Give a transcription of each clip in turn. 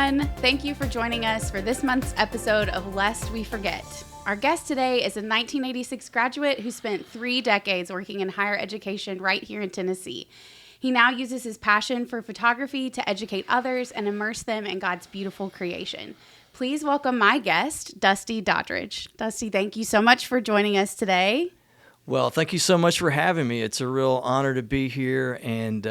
everyone. Thank you for joining us for this month's episode of Lest We Forget. Our guest today is a 1986 graduate who spent 3 decades working in higher education right here in Tennessee. He now uses his passion for photography to educate others and immerse them in God's beautiful creation. Please welcome my guest, Dusty Doddridge. Dusty, thank you so much for joining us today. Well, thank you so much for having me. It's a real honor to be here. And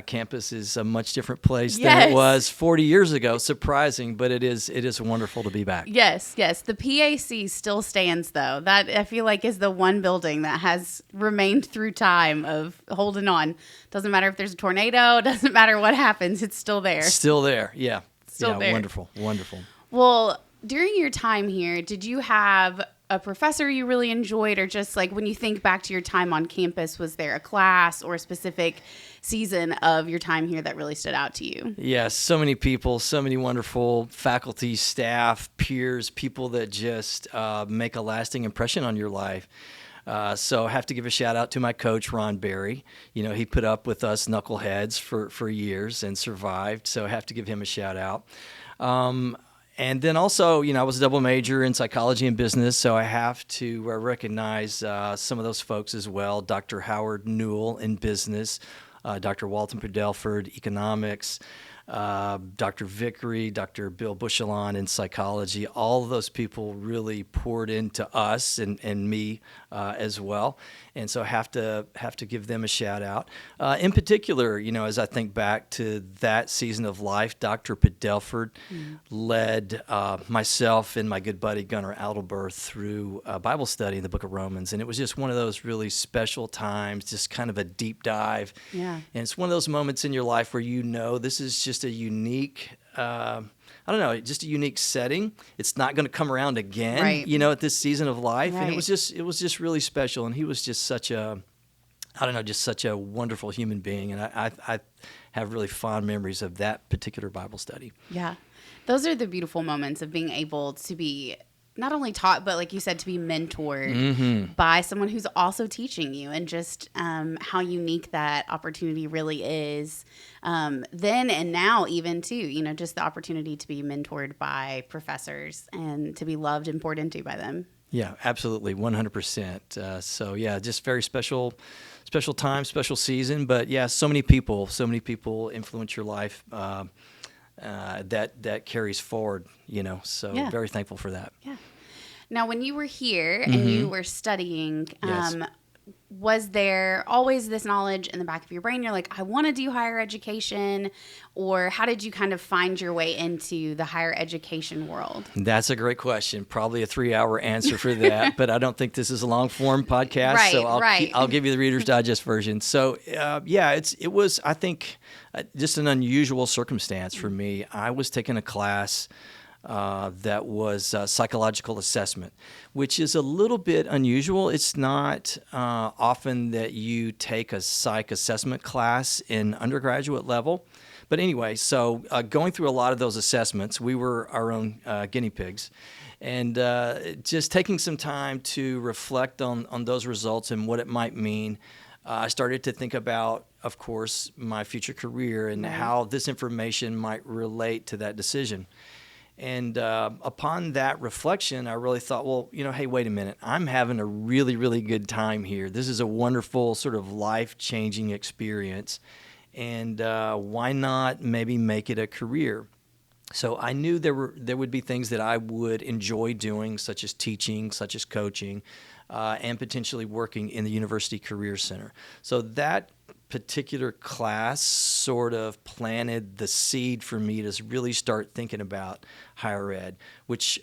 campus is a much different place than it was 40 years ago. Surprising, but it is wonderful to be back. Yes. The PAC still stands, though. That, I feel like, is the one building that has remained through time of holding on. Doesn't matter if there's a tornado, doesn't matter what happens, it's still there. Still there, yeah. Still there. Wonderful. Well, during your time here, did you have a professor you really enjoyed, or just like when you think back to your time on campus, was there a class or a specific season of your time here that really stood out to you? Yes, so many people, so many wonderful faculty, staff, peers, people that just make a lasting impression on your life. So I have to give a shout out to my coach, Ron Berry. You know, he put up with us knuckleheads for years and survived. So I have to give him a shout out. And then also, I was a double major in psychology and business, so I have to recognize some of those folks as well. Dr. Howard Newell in business, Dr. Walton Padelford, economics, Dr. Vickery, Dr. Bill Bushelon in psychology. All of those people really poured into us and me as well. And so I have to give them a shout out. In particular, as I think back to that season of life, Dr. Padelford led myself and my good buddy Gunnar Adelberth through Bible study in the book of Romans. And it was just one of those really special times, just kind of a deep dive. Yeah. And it's one of those moments in your life where this is just a unique just a unique setting. It's not going to come around again, right. At this season of life. Right. And it was just really special. And he was just such a wonderful human being. And I have really fond memories of that particular Bible study. Yeah. Those are the beautiful moments of being able to be not only taught, but like you said, to be mentored by someone who's also teaching you, and just how unique that opportunity really is then and now even too, just the opportunity to be mentored by professors and to be loved and poured into by them. Yeah, absolutely. 100%. Just very special time, special season, but yeah, so many people influence your life that carries forward, so very thankful for that. Yeah. Now, when you were here and you were studying, yes. Was there always this knowledge in the back of your brain? You're like, I want to do higher education, or how did you kind of find your way into the higher education world? That's a great question. Probably a 3-hour answer for that, but I don't think this is a long form podcast, right, so I'll give you the Reader's Digest version. So it was, I think, just an unusual circumstance for me. I was taking a class that was psychological assessment, which is a little bit unusual. It's not often that you take a psych assessment class in undergraduate level. But anyway, so going through a lot of those assessments, we were our own guinea pigs. And just taking some time to reflect on those results and what it might mean, I started to think about, of course, my future career and how this information might relate to that decision. And upon that reflection, I really thought, well, hey, wait a minute. I'm having a really, really good time here. This is a wonderful sort of life-changing experience. And why not maybe make it a career? So I knew there would be things that I would enjoy doing, such as teaching, such as coaching, and potentially working in the University Career Center. So that particular class sort of planted the seed for me to really start thinking about higher ed, which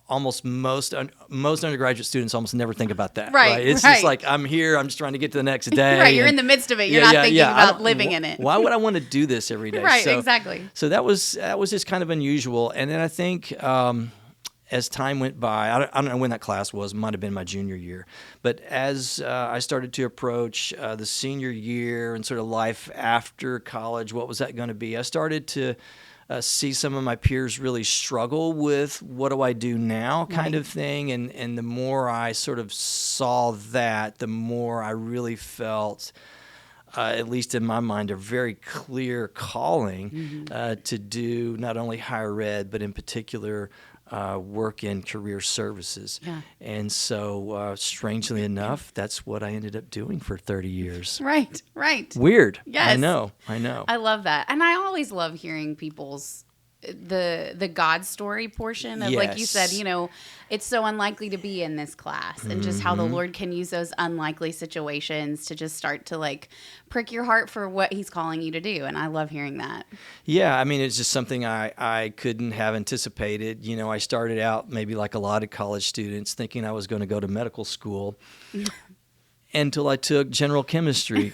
almost most undergraduate students almost never think about that. Right? It's just like, I'm here, I'm just trying to get to the next day. Right, you're in the midst of it. You're not thinking about living in it. Why would I want to do this every day? Right, exactly. So that was just kind of unusual. And then I think as time went by, I don't know when that class was, might have been my junior year, but as I started to approach the senior year and sort of life after college, what was that going to be? I started to see some of my peers really struggle with what do I do now kind of thing. And the more I sort of saw that, the more I really felt at least in my mind, a very clear calling to do not only higher ed, but in particular work in career services. Yeah. And so, strangely enough, that's what I ended up doing for 30 years. Right, right. Weird. Yes. I know. I love that. And I always love hearing people's the God story portion of, like you said, it's so unlikely to be in this class, and just how the Lord can use those unlikely situations to just start to like prick your heart for what he's calling you to do. And I love hearing that. Yeah, I mean, it's just something I couldn't have anticipated. I started out maybe like a lot of college students thinking I was going to go to medical school until I took general chemistry.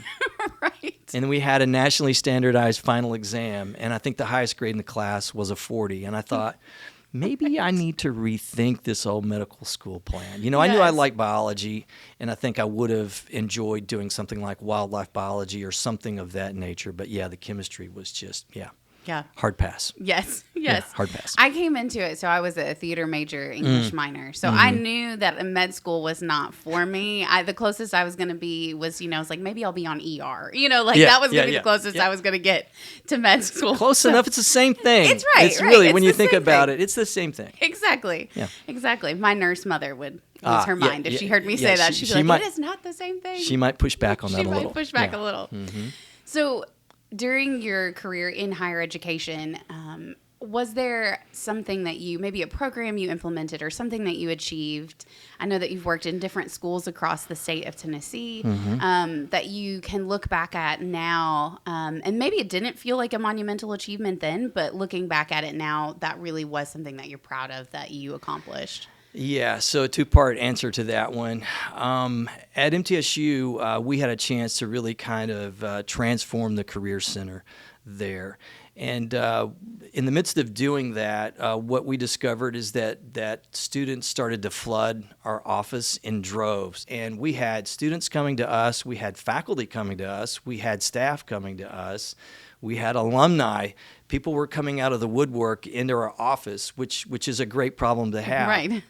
Right. And we had a nationally standardized final exam, and I think the highest grade in the class was a 40. And I thought, maybe I need to rethink this old medical school plan. I knew I liked biology, and I think I would have enjoyed doing something like wildlife biology or something of that nature. But yeah, the chemistry was just, hard pass. Yes. Yeah, hard pass. I came into it, so I was a theater major, English minor. So I knew that a med school was not for me. The closest I was going to be was, I was like, maybe I'll be on ER. That was going to be the closest I was going to get to med school. Close enough. It's the same thing. It's right. It's really, when it's you think about it, it's the same thing. Exactly. Yeah. Exactly. My nurse mother would lose her mind if she heard me say that. She'd be like, it is not the same thing. She might push back on that a little. She might push back a little. Mm-hmm. So during your career in higher education, was there something that maybe a program you implemented or something that you achieved? I know that you've worked in different schools across the state of Tennessee, that you can look back at now, and maybe it didn't feel like a monumental achievement then, but looking back at it now, that really was something that you're proud of that you accomplished. Yeah, so a two-part answer to that one. At MTSU, we had a chance to really kind of transform the Career Center there. And in the midst of doing that, what we discovered is that students started to flood our office in droves. And we had students coming to us, we had faculty coming to us, we had staff coming to us, we had alumni. People were coming out of the woodwork into our office, which is a great problem to have. Right.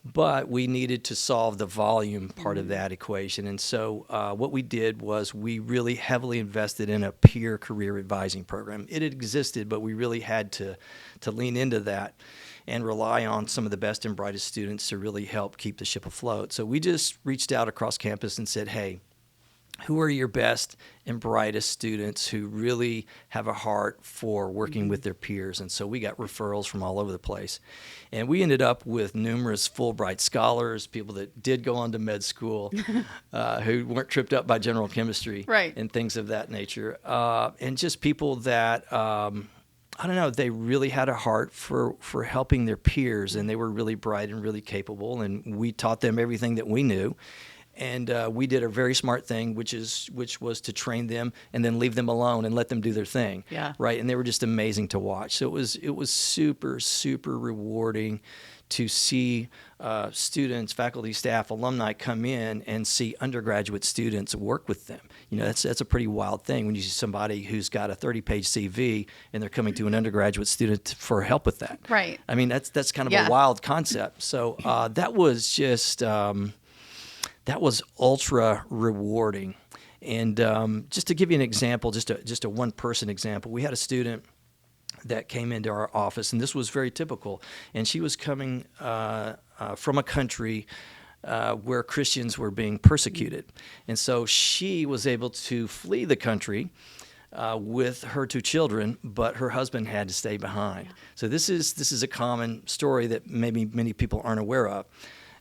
But we needed to solve the volume part of that equation. And so what we did was we really heavily invested in a peer career advising program. It had existed, but we really had to lean into that and rely on some of the best and brightest students to really help keep the ship afloat. So we just reached out across campus and said, hey, who are your best and brightest students who really have a heart for working with their peers? And so we got referrals from all over the place. And we ended up with numerous Fulbright scholars, people that did go on to med school, who weren't tripped up by general chemistry and things of that nature. And just people that, they really had a heart for helping their peers, and they were really bright and really capable. And we taught them everything that we knew. And we did a very smart thing, which was to train them and then leave them alone and let them do their thing. Yeah. Right. And they were just amazing to watch. So it was super, super rewarding to see students, faculty, staff, alumni come in and see undergraduate students work with them. That's a pretty wild thing when you see somebody who's got a 30-page CV and they're coming to an undergraduate student for help with that. Right. I mean, that's kind of a wild concept. So that was just that was ultra rewarding. And just to give you an example, just a one-person example, we had a student that came into our office, and this was very typical. And she was coming from a country where Christians were being persecuted. And so she was able to flee the country with her two children, but her husband had to stay behind. So this is a common story that maybe many people aren't aware of.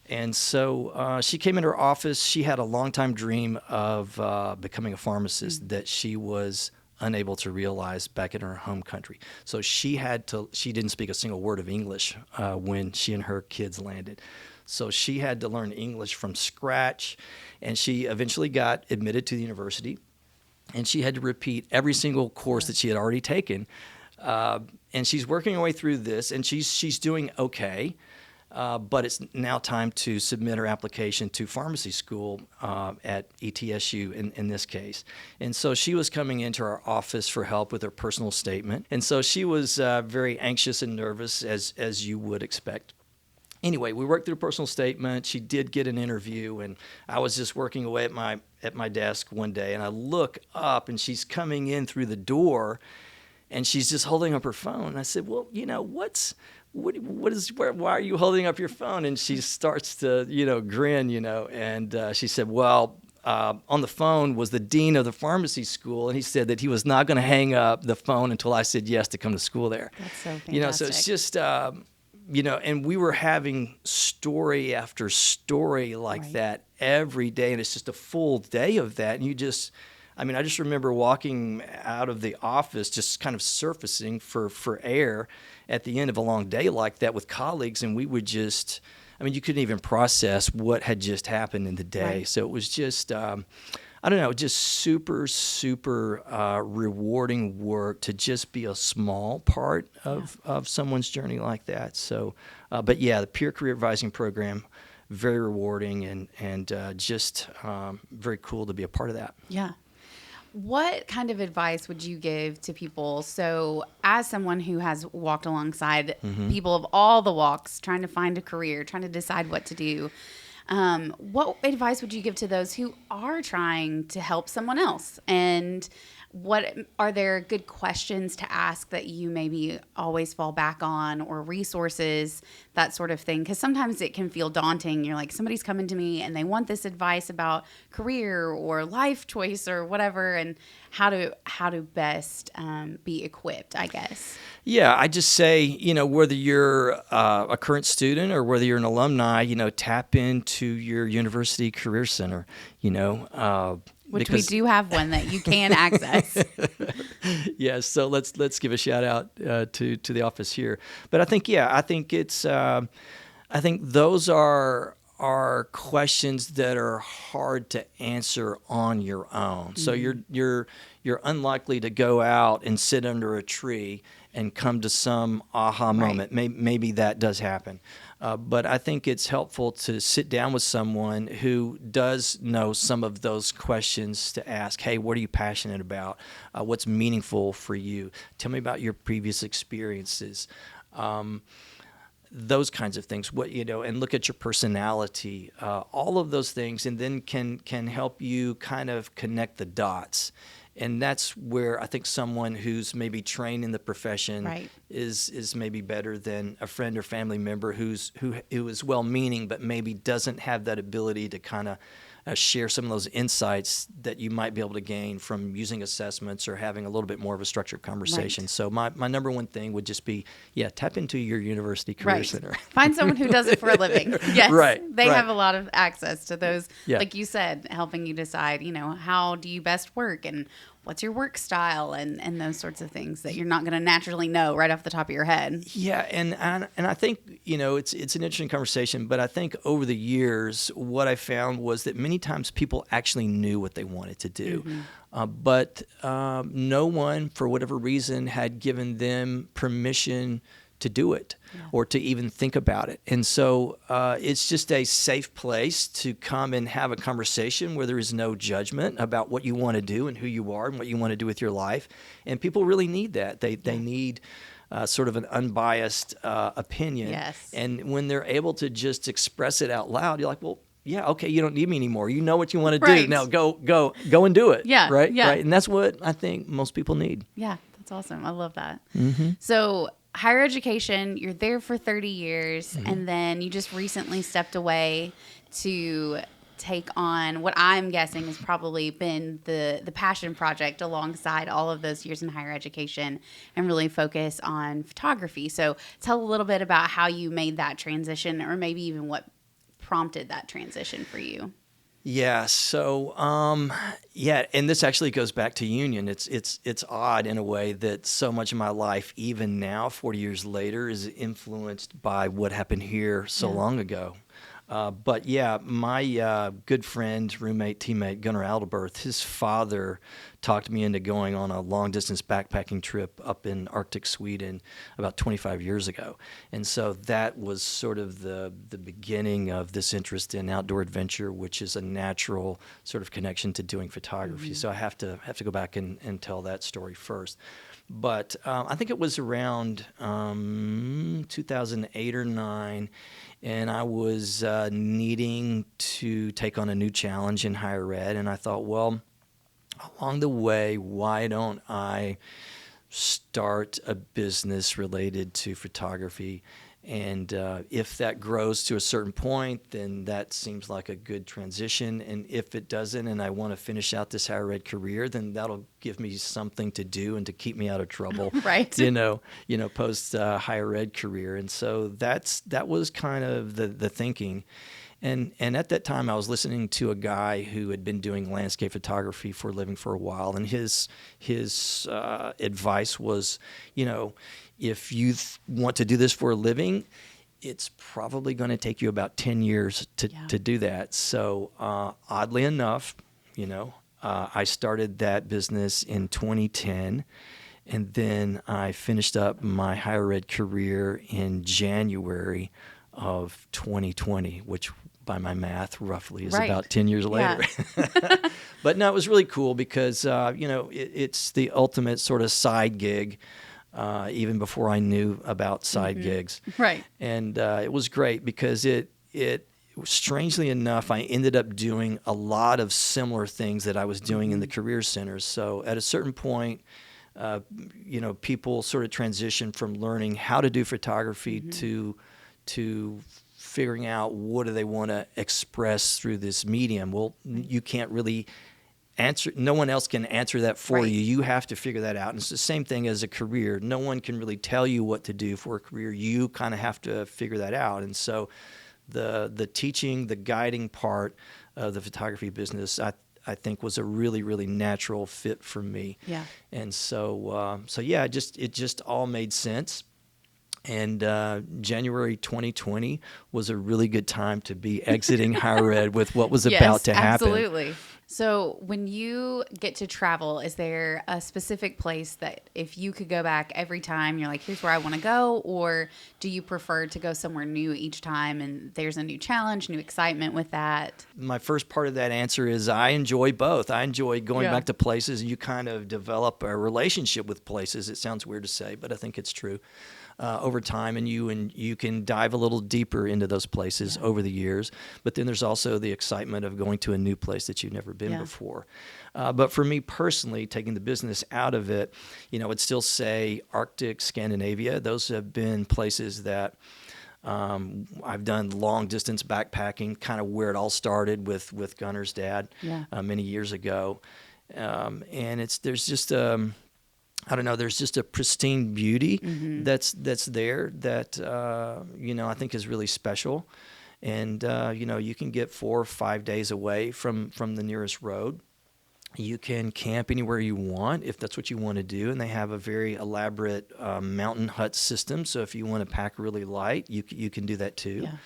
And so she came into her office. She had a long-time dream of becoming a pharmacist that she was unable to realize back in her home country. So she didn't speak a single word of English when she and her kids landed. So she had to learn English from scratch, and she eventually got admitted to the university, and she had to repeat every single course that she had already taken. And she's working her way through this, and she's doing okay. But it's now time to submit her application to pharmacy school at ETSU in this case. And so she was coming into our office for help with her personal statement. And so she was very anxious and nervous, as you would expect. Anyway, we worked through a personal statement. She did get an interview, and I was just working away at my desk one day, and I look up, and she's coming in through the door, and she's just holding up her phone. And I said, well, why are you holding up your phone? And she starts to, grin, and she said, well, on the phone was the dean of the pharmacy school, and he said that he was not going to hang up the phone until I said yes to come to school there. That's so fantastic. So it's just, and we were having story after story like that every day, and it's just a full day of that. And I just remember walking out of the office just kind of surfacing for air at the end of a long day like that with colleagues, and we would just, you couldn't even process what had just happened in the day. Right. So it was just, just super, super rewarding work to just be a small part of someone's journey like that. So, the peer career advising program, very rewarding and just very cool to be a part of that. Yeah. What kind of advice would you give to people? So as someone who has walked alongside people of all the walks, trying to find a career, trying to decide what to do, what advice would you give to those who are trying to help someone else? And what are there good questions to ask that you maybe always fall back on, or resources, that sort of thing? Because sometimes it can feel daunting. You're like, somebody's coming to me and they want this advice about career or life choice or whatever, and how to best be equipped, I guess. Yeah, I just say, whether you're a current student or whether you're an alumni, tap into your university career center, Which we do have one that you can access. Yes, so let's give a shout out to the office here. But I think it's I think those are questions that are hard to answer on your own. So you're unlikely to go out and sit under a tree and come to some aha moment. Maybe that does happen. But I think it's helpful to sit down with someone who does know some of those questions to ask. Hey, what are you passionate about? What's meaningful for you? Tell me about your previous experiences. Those kinds of things. And look at your personality. All of those things, and then can help you kind of connect the dots. And that's where I think someone who's maybe trained in the profession is maybe better than a friend or family member who is well-meaning but maybe doesn't have that ability to kind of share some of those insights that you might be able to gain from using assessments or having a little bit more of a structured conversation. Right. So my number one thing would just be, tap into your university career center. Find someone who does it for a living. Yes. Right. They have a lot of access to those, like you said, helping you decide, how do you best work and what's your work style and those sorts of things that you're not going to naturally know right off the top of your head. Yeah, and I think, it's an interesting conversation, but I think over the years, what I found was that many times people actually knew what they wanted to do, but no one, for whatever reason, had given them permission to do it or to even think about it. And so it's just a safe place to come and have a conversation where there is no judgment about what you want to do and who you are and what you want to do with your life. And people really need that. They need sort of an unbiased opinion. Yes. And when they're able to just express it out loud, you're like, well, yeah, okay, you don't need me anymore. You know what you want to do. Now go and do it. Yeah. Right? Yeah. Right. And that's what I think most people need. Yeah, that's awesome. I love that. So higher education, you're there for 30 years, and then you just recently stepped away to take on what I'm guessing has probably been the passion project alongside all of those years in higher education, and really focus on photography. So tell a little bit about how you made that transition, or maybe even what prompted that transition for you. Yeah. So, and this actually goes back to Union. It's odd in a way that so much of my life, even now, 40 years later, is influenced by what happened here so long ago. My good friend, roommate, teammate, Gunnar Aldeberth, his father talked me into going on a long-distance backpacking trip up in Arctic Sweden about 25 years ago. And so that was sort of the beginning of this interest in outdoor adventure, which is a natural sort of connection to doing photography. So I have to go back and tell that story first. But I think it was around 2008 or 9, and I was needing to take on a new challenge in higher ed, and I thought, well, along the way, why don't I start a business related to photography? And if that grows to a certain point, then that seems like a good transition. And if it doesn't, and I want to finish out this higher ed career, then that'll give me something to do and to keep me out of trouble, right? Post higher ed career. And so that was kind of the thinking. And at that time, I was listening to a guy who had been doing landscape photography for a living for a while, and his advice was, if you want to do this for a living, it's probably going to take you about 10 years to do that. So oddly enough, I started that business in 2010, and then I finished up my higher ed career in January of 2020, which by my math roughly is about 10 years later. Yeah. But no, it was really cool because, it's the ultimate sort of side gig. Even before I knew about side gigs. Right. And it was great because it strangely enough, I ended up doing a lot of similar things that I was doing in the career centers. So at a certain point, people sort of transition from learning how to do photography to figuring out what do they want to express through this medium. Well, you can't really answer. No one else can answer that for you. You have to figure that out. And it's the same thing as a career. No one can really tell you what to do for a career. You kind of have to figure that out. And so the teaching, the guiding part of the photography business, I think was a really, really natural fit for me. Yeah. And so it just all made sense. And January 2020 was a really good time to be exiting higher ed with what was about to happen. Absolutely. So when you get to travel, is there a specific place that if you could go back every time, you're like, here's where I want to go? Or do you prefer to go somewhere new each time and there's a new challenge, new excitement with that? My first part of that answer is I enjoy both. I enjoy going back to places, and you kind of develop a relationship with places. It sounds weird to say, but I think it's true. Over time, and you can dive a little deeper into those places over the years. But then there's also the excitement of going to a new place that you've never been before. But for me personally, taking the business out of it, I'd still say Arctic, Scandinavia. Those have been places that I've done long distance backpacking, kind of where it all started with Gunner's dad many years ago. And there's just there's just a pristine beauty that's there that, I think is really special. And, you can get 4 or 5 days away from the nearest road. You can camp anywhere you want if that's what you want to do. And they have a very elaborate mountain hut system. So if you want to pack really light, you can do that too. Yeah.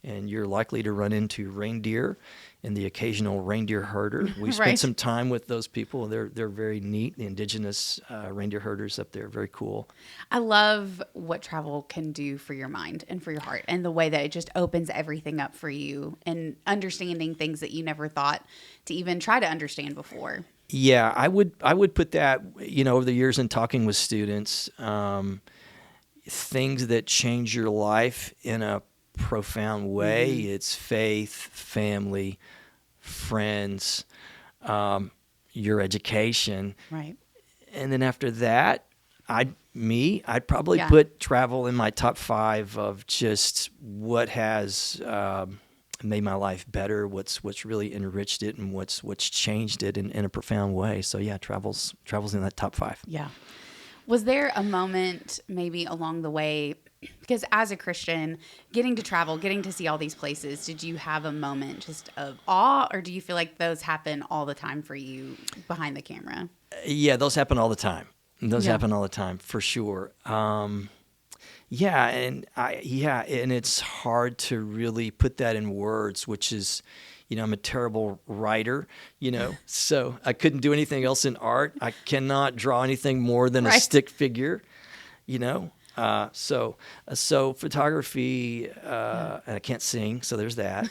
And you're likely to run into reindeer and the occasional reindeer herder. We spent some time with those people. They're very neat. The indigenous reindeer herders up there, very cool. I love what travel can do for your mind and for your heart, and the way that it just opens everything up for you and understanding things that you never thought to even try to understand before. Yeah, I would put that, over the years in talking with students, things that change your life in a profound way. It's faith, family, friends, your education. Right. And then after that, I'd probably put travel in my top 5 of just what has made my life better, what's really enriched it, and what's changed it in a profound way. So yeah, travel's in that top 5. Yeah. Was there a moment maybe along the way, because as a Christian, getting to travel, getting to see all these places, did you have a moment just of awe, or do you feel like those happen all the time for you behind the camera? Yeah, those happen all the time. Those happen all the time, for sure. And it's hard to really put that in words, which is, I'm a terrible writer, so I couldn't do anything else in art. I cannot draw anything more than a stick figure, So photography, and I can't sing, so there's that.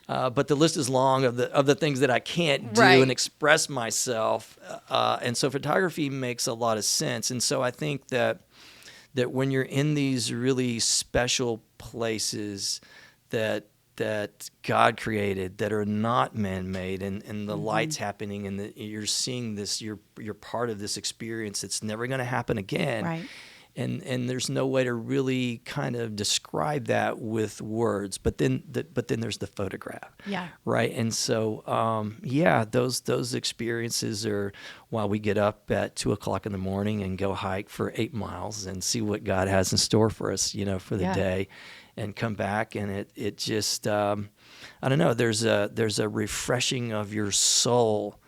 But the list is long of the things that I can't do and express myself, and so photography makes a lot of sense. And so I think that when you're in these really special places that God created, that are not man-made, and the light's happening, and you're seeing this, you're part of this experience that's never going to happen again. Right. And there's no way to really kind of describe that with words. But then there's the photograph. Yeah. Right. And so those experiences are while we get up at 2:00 in the morning and go hike for 8 miles and see what God has in store for us, for the day, and come back, and it just I don't know. There's a refreshing of your soul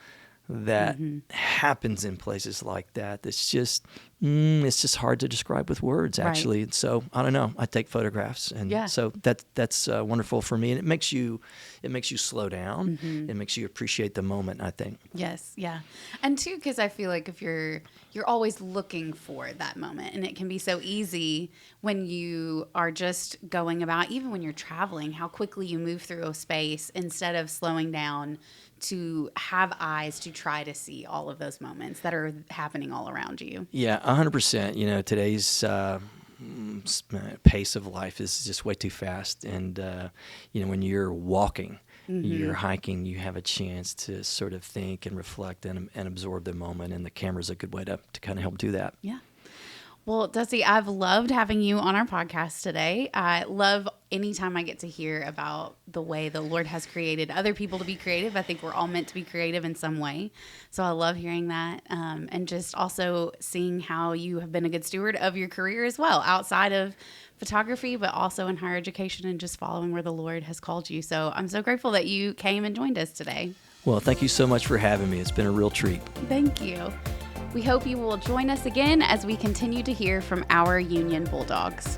that happens in places like that. It's just hard to describe with words, actually. Right. So I don't know. I take photographs, and so that's wonderful for me, and it makes you slow down. It makes you appreciate the moment, I think. Yes, yeah, and too, because I feel like if you're always looking for that moment, and it can be so easy when you are just going about, even when you're traveling, how quickly you move through a space instead of slowing down to have eyes to try to see all of those moments that are happening all around you. Yeah, 100%. Today's pace of life is just way too fast. And, when you're walking, you're hiking, you have a chance to sort of think and reflect and absorb the moment. And the camera's a good way to kind of help do that. Yeah. Well, Dusty, I've loved having you on our podcast today. I love anytime I get to hear about the way the Lord has created other people to be creative. I think we're all meant to be creative in some way. So I love hearing that, and just also seeing how you have been a good steward of your career as well, outside of photography, but also in higher education and just following where the Lord has called you. So I'm so grateful that you came and joined us today. Well, thank you so much for having me. It's been a real treat. Thank you. We hope you will join us again as we continue to hear from our Union Bulldogs.